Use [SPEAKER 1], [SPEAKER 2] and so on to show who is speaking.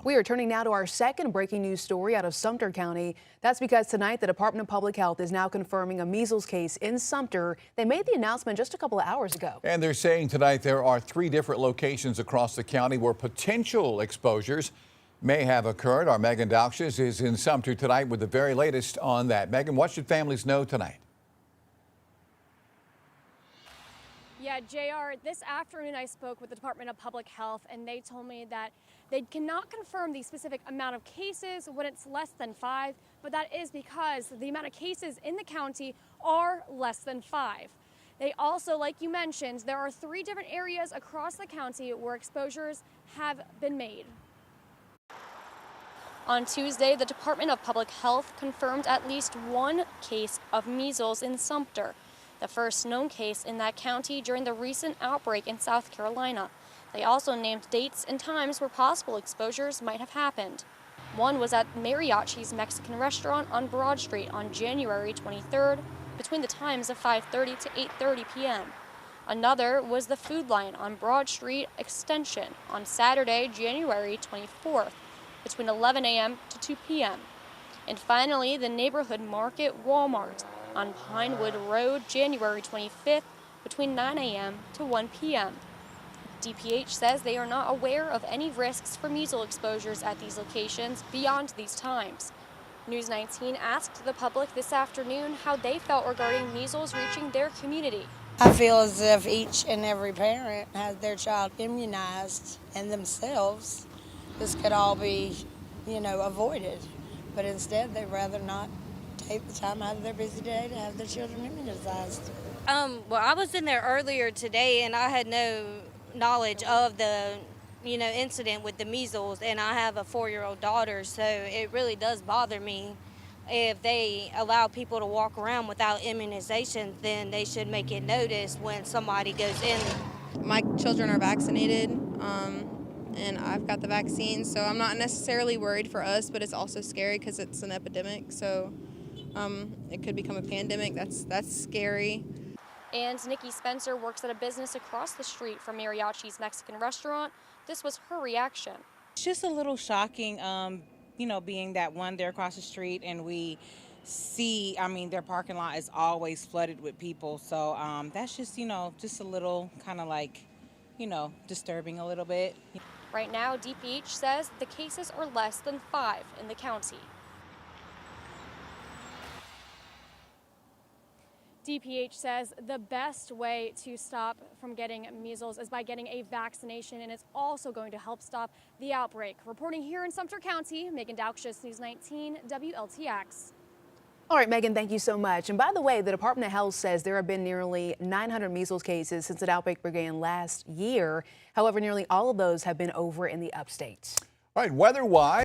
[SPEAKER 1] We are turning now to our second breaking news story out of Sumter County. That's because tonight the Department of Public Health is now confirming a measles case in Sumter. They made the announcement just a couple of hours ago.
[SPEAKER 2] And they're saying tonight there are 3 different locations across the county where potential exposures may have occurred. Our Megan Dowshes is in Sumter tonight with the very latest on that. Megan, what should families know tonight?
[SPEAKER 3] Yeah, JR, this afternoon I spoke with the Department of Public Health and they told me that they cannot confirm the specific amount of cases when it's less than 5, but that is because the amount of cases in the county are less than 5. They also, like you mentioned, there are 3 different areas across the county where exposures have been made. On Tuesday, the Department of Public Health confirmed at least 1 case of measles in Sumter, the first known case in that county during the recent outbreak in South Carolina. They also named dates and times where possible exposures might have happened. One was at Mariachi's Mexican restaurant on Broad Street on January 23rd between the times of 5:30 to 8:30 p.m. Another was the Food Line on Broad Street Extension on Saturday, January 24th between 11 a.m. to 2 p.m. And finally, the Neighborhood Market Walmart on Pinewood Road, January 25th between 9 a.m. to 1 p.m. DPH says they are not aware of any risks for measles exposures at these locations beyond these times. News 19 asked the public this afternoon how they felt regarding measles reaching their community.
[SPEAKER 4] I feel as if each and every parent has their child immunized and themselves. This could all be, avoided. But instead, they'd rather not take the time out of their busy day to have their children immunized.
[SPEAKER 5] Well, I was in there earlier today and I had no knowledge of the incident with the measles, and I have a 4-year-old daughter, so it really does bother me. If they allow people to walk around without immunization, then they should make it noticed when somebody goes in.
[SPEAKER 6] My children are vaccinated, and I've got the vaccine, so I'm not necessarily worried for us, but it's also scary because it's an epidemic, so it could become a pandemic. That's scary.
[SPEAKER 3] And Nikki Spencer works at a business across the street from Mariachi's Mexican restaurant. This was her reaction.
[SPEAKER 7] It's just a little shocking, being that they're across the street and we see, their parking lot is always flooded with people. So that's just, just a little kind of disturbing a little bit.
[SPEAKER 3] Right now, DPH says the cases are less than 5 in the county. DPH says the best way to stop from getting measles is by getting a vaccination, and it's also going to help stop the outbreak. Reporting here in Sumter County, Megan Dowshes, News 19, WLTX.
[SPEAKER 1] All right, Megan, thank you so much. And by the way, the Department of Health says there have been nearly 900 measles cases since the outbreak began last year. However, nearly all of those have been over in the upstate.
[SPEAKER 2] All right, weather-wise.